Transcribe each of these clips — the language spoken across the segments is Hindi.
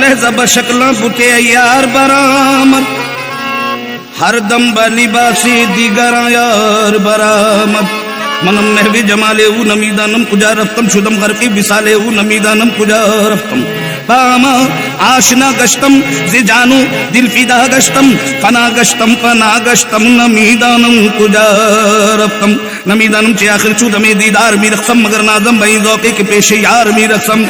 तहजब शक्ल बुके यार बरामद, हर दम बलिबासी दिगर यार बरामद। मनम नहवी जमाले ऊ नमीदानम कुजा रफ्तम शुदम गरकी विसाले ऊ नमीदानम कुजा रफ्तम। पामा आशना गश्तम जिजानु दिल फिदा गश्तम, फना गश्तम फना गश्तम नमीदानम कुजा रफ्तम। नमीदानम चे आखिर चूदमे दीदार मी रख्सम, मगर नाजम बई ज़ौक़े के पेशे यार मी रख्सम।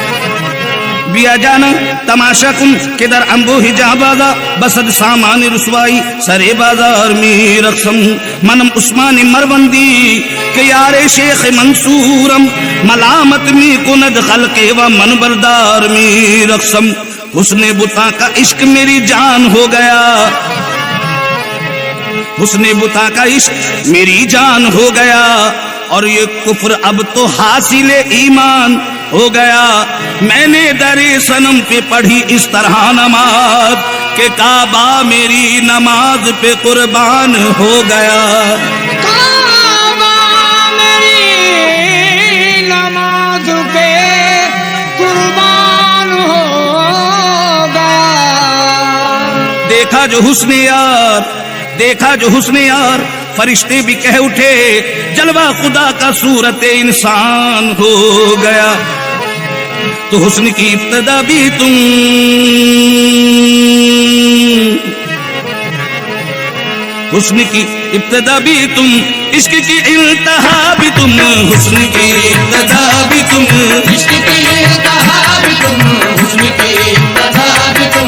बिया जाना तमाशा कुन किधर अम्बो हिजाबादा, बसद सामान रुसवाई सरे बाजार में रक्सम। मनम उस्मान मरवंदी के यारे शेख मंसूरम, मलामत में कुनद खलके व मन बरदार में रक्सम। हुस्ने बुता का इश्क मेरी जान हो गया, हुस्ने बुता का इश्क मेरी जान हो गया, और ये कुफ्र अब तो हासिल ईमान हो गया। मैंने दरे सनम पे पढ़ी इस तरह नमाज के काबा मेरी नमाज पे कुर्बान हो गया। काबा मेरी नमाज पे कुर्बान हो गया। देखा जो हुस्ने यार, देखा जो हुस्ने यार, फरिश्ते भी कह उठे जलवा खुदा का सूरत इंसान हो गया। तो हुस्न की इब्तिदा भी तुम, हुस्न की इब्तिदा भी तुम, इश्क की इंतहा भी तुम, हुस्न की इब्तिदा भी तुम, इश्क की इंतहा भी तुम, हुस्न की इब्तिदा भी तुम,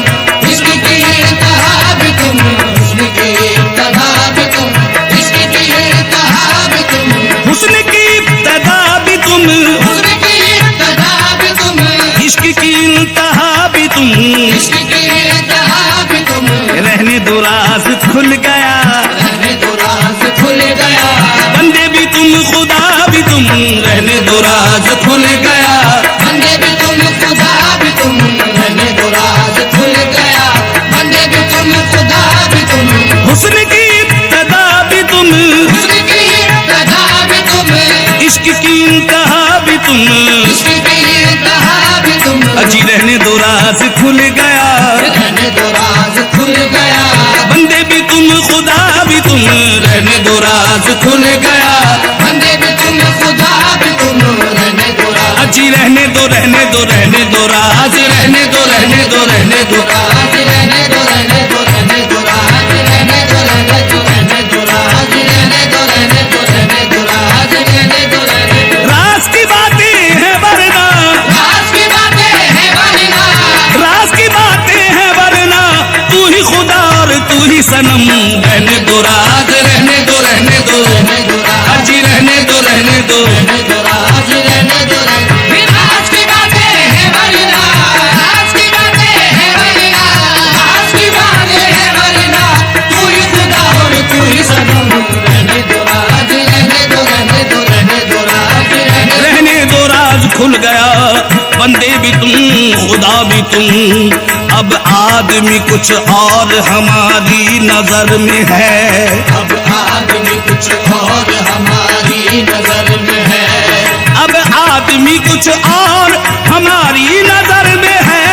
इश्क की इंतहा भी तुम, हुस्न की इब्तिदा भी तुम, इश्क की इंतहा भी तुम, हुस्न की इब्तिदा भी तुम, हुस्न की इब्तिदा भी तुम, इश्क की इंतहा भी तुम, इश्क की इंतहा भी तुम। रहने दो राज खुल गया, रहने दो राज खुल गया, बंदे भी तुम खुदा भी तुम, रहने दो राज खुल गया, बंदे भी तुम खुदा भी तुम, रहने दो राज खुल गया, बंदे भी तुम खुदा भी तुम, हुस्न की इब्तिदा भी तुम, हुस्न की इब्तिदा भी तुम, इश्क की इंतहा भी तुम, इश्क की इंतहा भी तुम। अजी रहने दो राज खुल गया, रहने दो राज खुल गया, बंदे भी तुम खुदा भी तुम, रहने दो राज खुल गया, बंदे भी तुम खुदा भी तुम, रहने दो राज, अजी रहने दो रहने दो रहने दो राज, रहने दो रहने दो रहने दो राज रहने दो, रहने दो, रहने दो राज, रहने दो, रहने दो, रहने दो राज, रहने दो, रहने दो, रहने दो राज, रहने दो, रहने दो। राज की बातें हैं वरना, राज की बातें हैं वरना, राज की बातें हैं वरना, तू ही खुदा और तू ही सनम, रहने दो राज, रहने दो रहने दो, रहने दो राज, अजी रहने दो रहने दो, रहने दो राज, रहने दो, रहने दो। राज की बातें हैं वरना, राज की बातें हैं वरना, राज की बातें हैं वरना, तू ही खुदा और तू ही सनम, रहने दो राज, रहने दो, रहने दो, रहने दो राज, रहने दो राज खुल गया, बंदे भी तुम खुदा भी तुम, अब आदमी कुछ और हमारी नजर में है, अब आदमी कुछ और हमारी नजर में है, अब आदमी कुछ और हमारी नजर में है,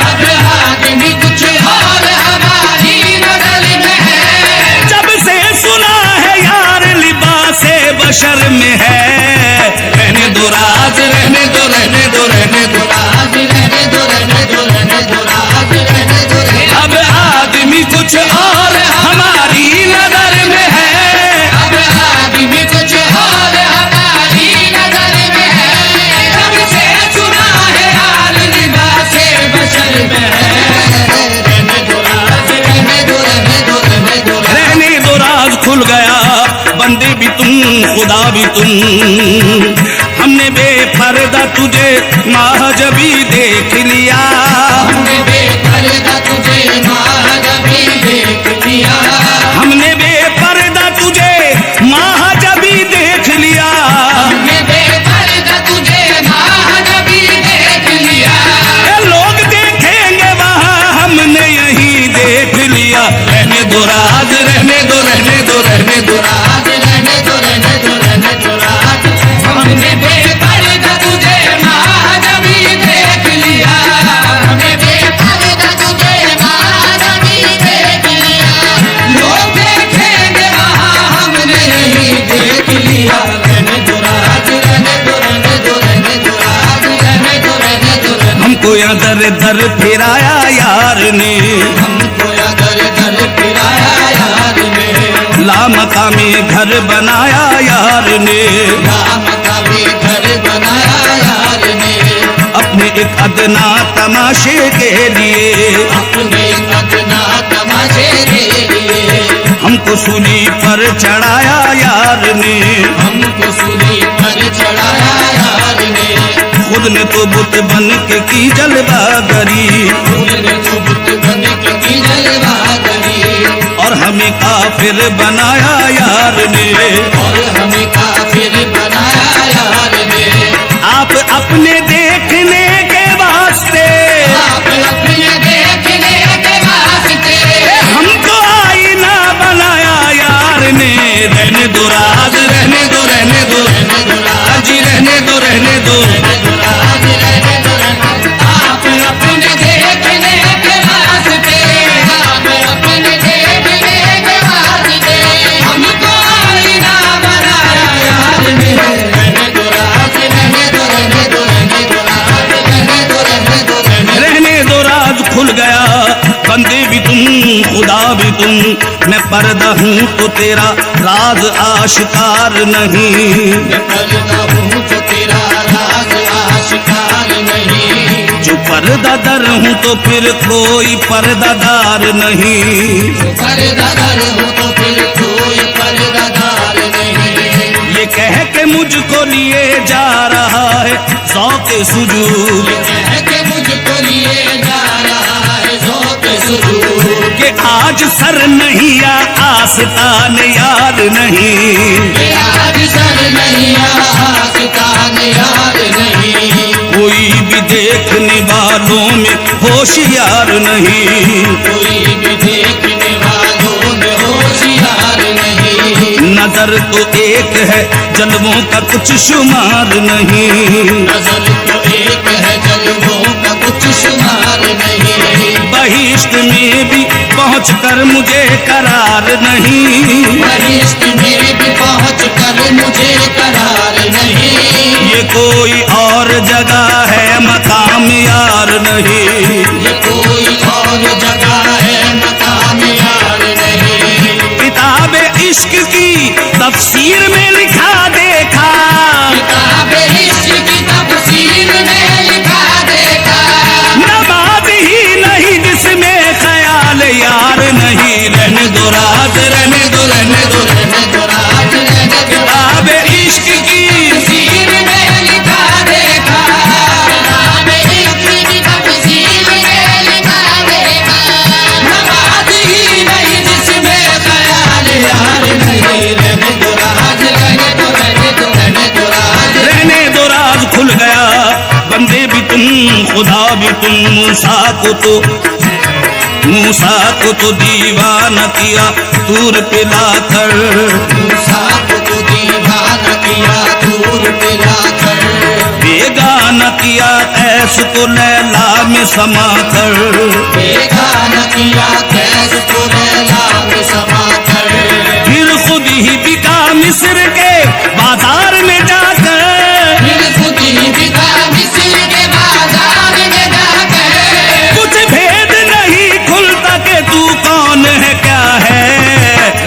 अब आदमी कुछ और हमारी नजर में है। जब से सुना है यार लिबासे बशर में है, रहने दो राज, रहने दो रहने दो रहने दो, राज रहने दो, रहने दो, रहने दो राज, रहने दो, रहने दो। अब आदमी कुछ और हमारी नजर में है, अब आदमी कुछ और हमारी नजर में है, जब से सुना है हाल लिबासे बशर में है, रहने दो राज, रहने दो, रहने दो, रहने दो राज। रहने दो राज खुल गया, बंदे भी तुम खुदा भी तुम, हमने बेपर्दा तुझे महजबी देख लिया, हमने बेपर्दा तुझे महजबी देख लिया, हमने बेपर्दा तुझे महजबी देख लिया, हमने बेपर्दा तुझे महजबी देख लिया, लोग देखेंगे वहाँ हमने यही देख लिया, रहने दो राज, रहने दो रहने दो रहने दो, राज रहने दो, रहने दो, रहने दो राज। हमने बेपर्दा तुझे महजबी देख लिया, हमने बेपर्दा दर फिराया यार ने, हमको अगर दर फिराया यार ने, लामकामी घर बनाया यार ने, राम का भी घर बनाया यार ने, अपने एक अदना तमाशे के लिए, अपने अदना तमाशे के लिए, हमको सूली पर चढ़ाया यार ने, हमको सूली पर चढ़ाया यार ने, खुद ने तो बुत बन के की जलवागरी, खुद ने तो बुत बन के की जलवागरी, और हमें काफिर बनाया यार ने, और हमें काफिर बनाया यार ने, आप अपने देखने के वास्ते, आप अपने देखने के वास्ते, हमको आईना बनाया यार ने। रहने दो राज, रहने दो, रहने दो, जी रहने दो, रहने दो, आप अपने देखने के वास्ते, आप अपने देखने के वास्ते, हमको आईना बनाया यार ने। रहने दो राज, रहने दो, रहने दो, रहने दो राज, रहने दो, रहने दो, रहने दो राज खुल गया, बंदे भी तुम खुदा भी तुम, मैं पर्दा हूँ तो तेरा राज आशिकार नहीं, मैं पर्दा हूँ तो तेरा राज आशिकार नहीं, जो पर्दा दर हूँ तो फिर कोई पर्दादार नहीं, पर्दादार हूँ तो फिर कोई पर्दादार नहीं, ये कह के मुझको लिए जा रहा है ज़ौक़े सुजूद, कह के मुझको लिए जा रहा है ज़ौक़े सुजूद, कि आज सर नहीं या आस्तान यार नहीं, कि आज सर नहीं आस्तान यार नहीं, कोई भी देखने वालों में होशियार नहीं, कोई भी देखने वालों में होशियार नहीं, नजर तो एक है जलवों का कुछ शुमार नहीं, नजर तो एक है जलवों का कुछ शुमार नहीं, बहिश्त में भी पहुँच कर मुझे करार नहीं, बहिश्त में भी पहुँच कर मुझे करार नहीं, ये कोई और जगह है मकाम यार नहीं, ये कोई और जगह है मकाम यार नहीं, किताब इश्क की तफसीर में लिखा देखा, किताब इश्क की तफसीर में लिखा देखा, नमाज ही नहीं जिसमें ख्याल यार नहीं, रहने दो राज, रहने दो, रहने दो, रहने दो राज, रहने दो किताब इश्क की तफसीर में लिखा देखा, किताब इश्क की तफसीर में लिखा देखा, नमाज ही नहीं जिसमें ख्याल यार नहीं, रहने दो राज, रहने दो, रहने दो, रहने दो राज, रहने दो राज खुल गया, बंदे भी तुम खुदा भी तुम, मूसा को तो दीवाना किया दूर पे लाकर, मूसा को तो दीवाना किया दूर पे लाकर, बेगाना किया ऐस को लैला में समाकर, बेगाना किया कैस को लैला में समाकर, फिर खुद ही बिका मिस्र के बाजार में जाकर, फिर खुद ही बिका मिस्र के बाजार में जाकर, कुछ भेद नहीं खुलता के तू कौन है क्या है,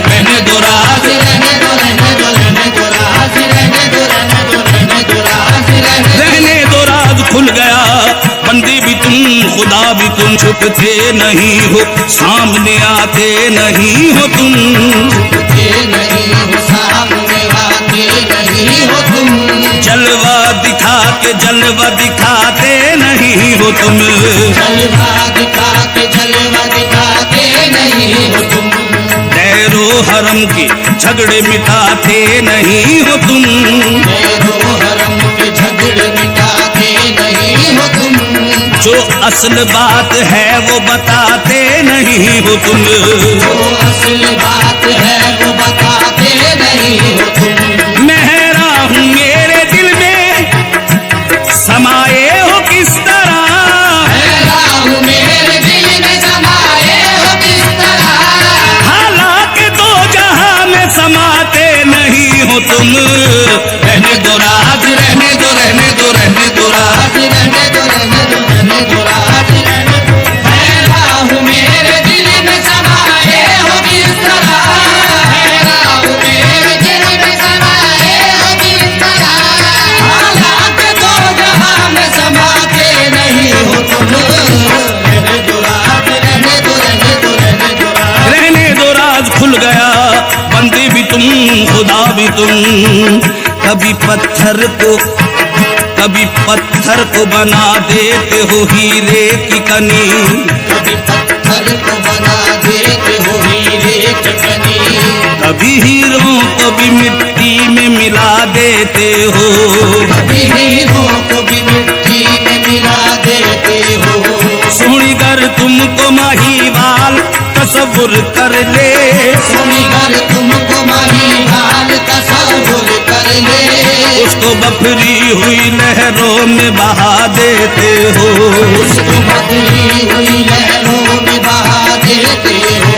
रहने दो राज, रहने दो, रहने दो, रहने दो राज, रहने दो, रहने दो, रहने दो राज, रहने दो राज खुल गया, बंदे भी तुम खुदा भी तुम, छुपते नहीं हो सामने आते नहीं हो तुम, छुपते नहीं हो सामने आते नहीं हो तुम, जलवा दिखा के जलवा दिखाते नहीं हो तुम, जलवा दिखाते नहीं हो तुम, दैरो हरम के झगड़े मिटाते नहीं हो तुम, दैरो हरम के झगड़े मिटाते नहीं हो तुम, जो असल बात है वो बताते नहीं हो तुम, जो असल बात है वो बताते नहीं हो तुम, मेहरा हूँ मेरे दिल में समाये हो किस तरह, हूँ मेरे दिल में समाये हो किस तरह, हालांकि दो जहां में समाते नहीं हो तुम, रहने दो राज, रहने दो, रहने दो, रहने दो राज, रहने दो, रहने दो, रहने दो राज, खुल गया, बंदे भी तुम खुदा भी तुम। कभी पत्थर को बना देते हो हीरे की कनी, कभी पत्थर को बना देते हो हीरे की कनी, कभी हीरों को भी मिट्टी में मिला देते हो, कभी हीरों को भी मिट्टी में मिला देते हो। सुनिगर तुमको माहीवाल तसव्वुर कर ले, सुनिगर तुमको माहीवाल तसव्वुर कर ले, उसको बफरी हुई लहरों में बहा देते हो, उसको बदली हुई लहरों में बहा देते हो।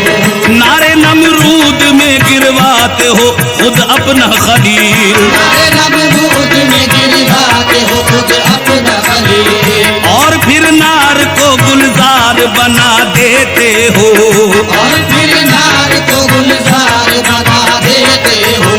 नारे नमरूद में गिरवाते हो खुद अपना खलील, नारे नमरूद में गिरवाते हो खुद अपना खलील, और फिर नार को गुलजार बना देते हो, और फिर नार को गुलजार बना देते हो।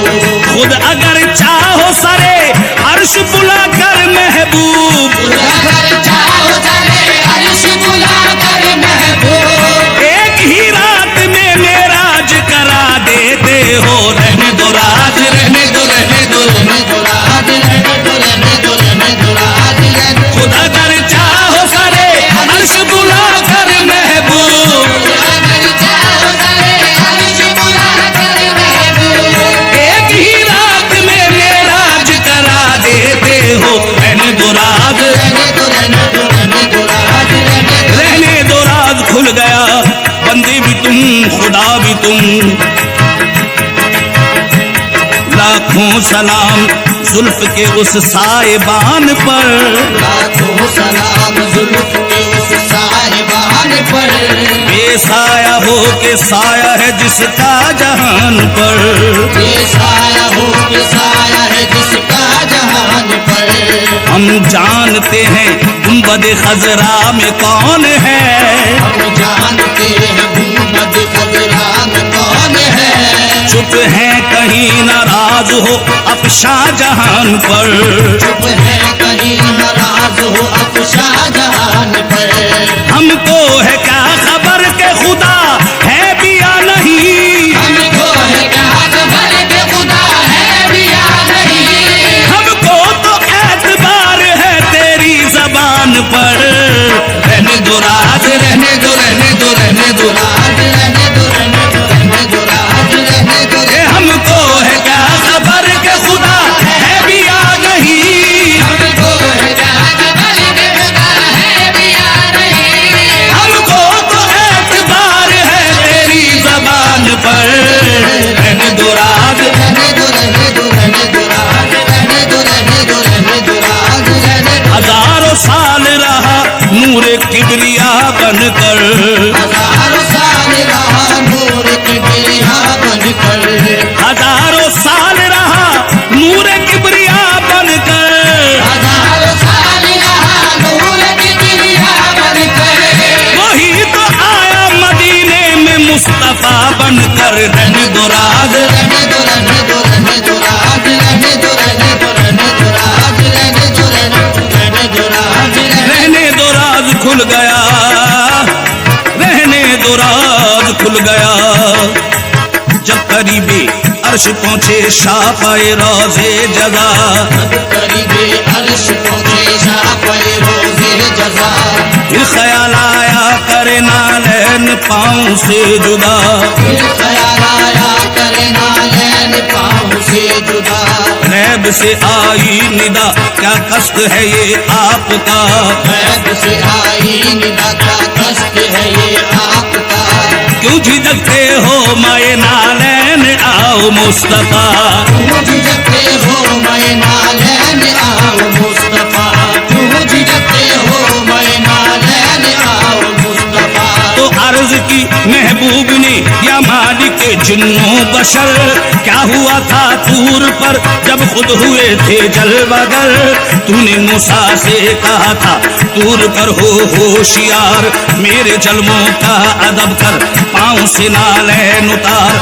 खुद अगर चाहो सरे अर्श बुला कर महबूब, अगर चाहो सरे अर्श बुला कर महबूब, एक ही रात में मेराज करा देते हो। रहने दो राज, रहने दो, रहने दो, रहने दो राज, रहने दो, रहने दो, रहने दो राज, रहने दो। खुद अगर चाहो सरे अर्श बुला कर महबूब, अगर चाहो सरे अर्श बुला कर महबूब, एक ही रात में मेराज करा देते हो। रहने दो राज, रहने दो, रहने दो, रहने दो राज, रहने दो। रहने दो राज खुल गया, बंदे भी तुम खुदा भी तुम। लाखों सलाम जुल्फ के उस साहिबान पर, लाखों सलाम जुल्फ के उस साहिबान पर, बेसाया हो के साया है जिसका जहान पर, ये साया हो के साया है जिसका जहान पर। हम जानते हैं गुंबद खजरा में कौन है, हम जानते हैं गुंबद खजरा में कौन है, चुप है कहीं नाराज हो अफशा जहान पर, चुप है कहीं नाराज हो अब शाहजहान पर। हमको है क्या खबर के खुदा है भी या नहीं, हमको है क्या खबर के खुदा है भी या नहीं, हमको तो एतबार है तेरी जबान पर। रहने दो राज, रहने दो, रहने दो, रहने दो राज रहने दो, रहने दो, रहने दो राज रहने दो। ये हमको है क्या खबर के खुदा है भी या नहीं, हमको है क्या खबर के खुदा है भी या नहीं, हमको तो एतबार है तेरी जबान पर। रहने दो राज, रहने दो, रहने दो, रहने दो राज रहने दो, रहने दो, रहने दो राज रहने दो। हजारों साल रहा नूर किबरिया बनकर, हजारों साल रहा नूर की बिरिया बनकर, हजारों साल रहा नूर किबरिया बनकर, हजारों साल रहा नूर की बिरिया बनकर, वही तो आया मदीने में मुस्तफा बनकर। रहने दो राज, रहने दो, रहने दो, रहने दो राज रहने दो, रहने दो, रहने दो राज रहने दो, रहने दो, रहने दो राज रहने दो राज खुल गया, रहने दो राज खुल गया। जब करीबी अर्श पहुंचे शाह पाए रोजे जजा, करीबे अर्श पहुंचे शाह पाए रोज़े जज़ा, फिर ख्याल आया करे नालैन पाँव से जुदा, फिर ख्याल आया करे नालैन पाँव से जुदा, रैब से आई निदा क्या कष्ट है ये आपका, गैब से आई निदा क्या कष्ट है ये आपका, क्यों झिझकते हो माए नालैन आओ मुस्तफा, क्यों झिझकते हो मैं नालैन आओ मुस्तफा, क्यों झिझकते हो मैं नालैन आओ मुस्तफा। तो अर्ज की महबूब ने या मालिक जिन्नो बशर, क्या हुआ था तूर पर जब खुद हुए थे जलवागर, तूने मूसा से कहा था तूर पर हो होशियार, मेरे जलमों का अदब कर पाँव से नालैन उतार,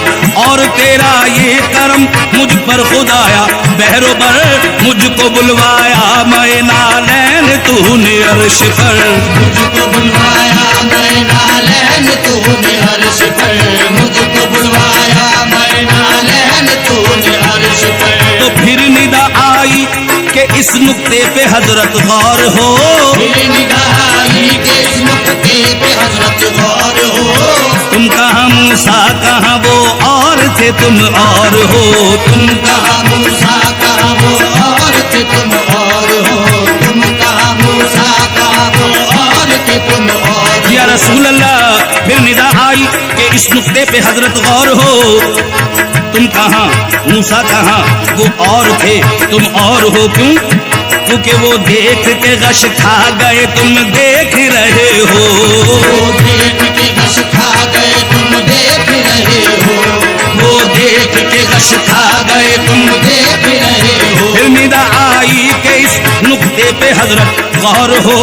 और तेरा ये करम मुझ पर खुदाया बहरोबर मुझको बुलवाया मैं नालैन तूने अर्श पर, मुझको बुलवाया मैं नालैन तूने अर्श पर, मुझको बुलवाया के इस नुक्ते पे हजरत गौर हो। मेरी निगाही के इस नुक्ते पे हजरत गौर हो। तुम कहाँ मूसा कहाँ वो और थे तुम और हो। तुम कहाँ मूसा कहाँ वो और थे तुम और हो। तुम कहाँ मूसा कहाँ वो और थे तुम और हो। या रसूल अल्लाह फिर निदा आई कि इस नुक्ते पे हजरत गौर हो। तुम कहाँ मूसा कहाँ वो और थे तुम और हो। क्यों? क्योंकि वो देख के गश खा गए तुम देख रहे हो। वो देख के गश खा गए तुम देख रहे हो। वो देख के गश खा गए तुम देख रहे हो। फिर निदा आई के इस नुक्ते पे हजरत गौर हो।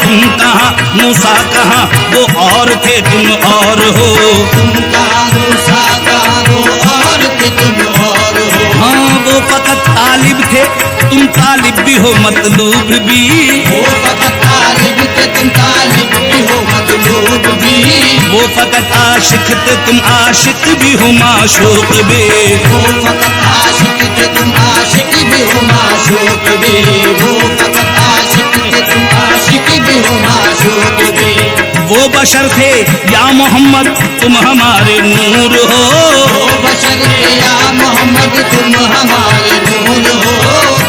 तुम कहाँ मूसा कहाँ वो और थे तुम और हो। तुम कहाँ मूसा कहाँ वो और थे तुम और हो। हाँ वो फकत तालिब थे तुम तालिब भी हो मतलूब भी। वो फकत तालिब थे तुम तालिब भी हो मतलूब भी। वो फकत आशिक थे तुम आशिक भी हो माशूक भी। वो फकत आशिक थे तुम आशिक भी हो माशूक भी। वो फकत आशिक थे तुम आशिक भी हो माशूक भी। वो बशर थे या मोहम्मद तुम हमारे नूर हो। वो बशर थे या मोहम्मद तुम हमारे नूर हो।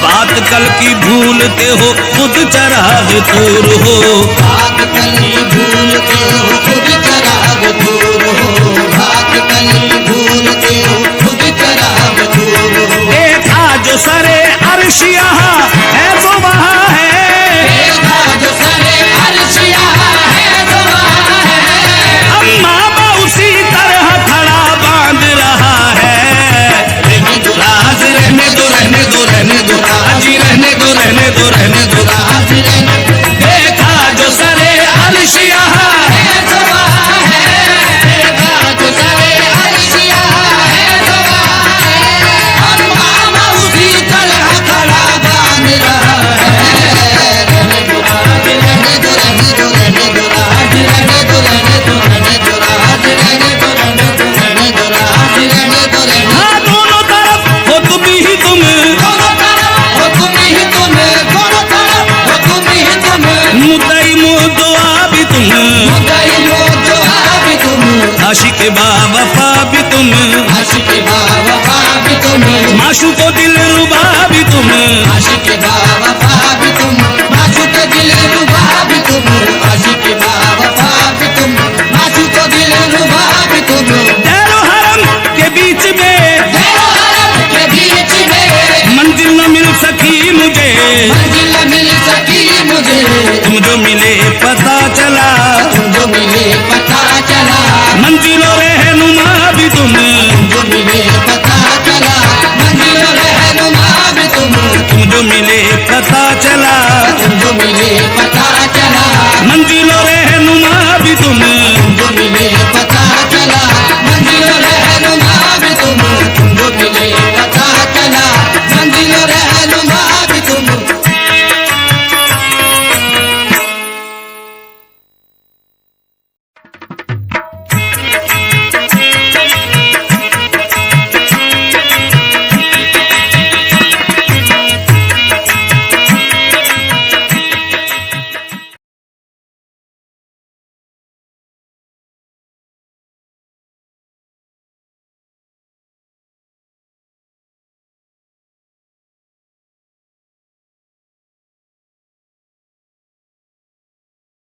बात कल की भूलते हो खुद चराग तूर हो। बात कली भूलते हो खुद चराग तूर हो। बात कली भूलते हो खुद चराग तूर हो। देखा जो सरे अर्श यहाँ है तो वहाँ है। देखा जो सरे अर्श यहाँ है तो वहाँ है। अम्मा बा उसी तरह खड़ा बांध रहा है। राज रहने दो रहने दो रहने दो राजी रहने दो रहने दो रहने दो। राज रहने देखा जो सरे अर्श यहाँ है तो वहाँ है। देखा जो सरे अर्श यहाँ है तो वहाँ है। अम्मा उसी तरह खड़ा बांध रहा है। रहने दो राज रहने दो रहने दो रहने दो राज रहने दो रहने दो रहने दो राज रहने दो रहने दो रहने दो राज रहने दो रहने दो। हाँ दोनों तरफ हो तुम ही तुम। दोनों तरफ हो तुम ही तुम। दोनों तरफ हो तुम ही तुम। मुद्दई मुद्दुआ भी तुम। मुद्दई मुद्दुआ भी तुम। आशिक बावफा भी तुम। आशिक बावफा भी तुम। माशूक को दिल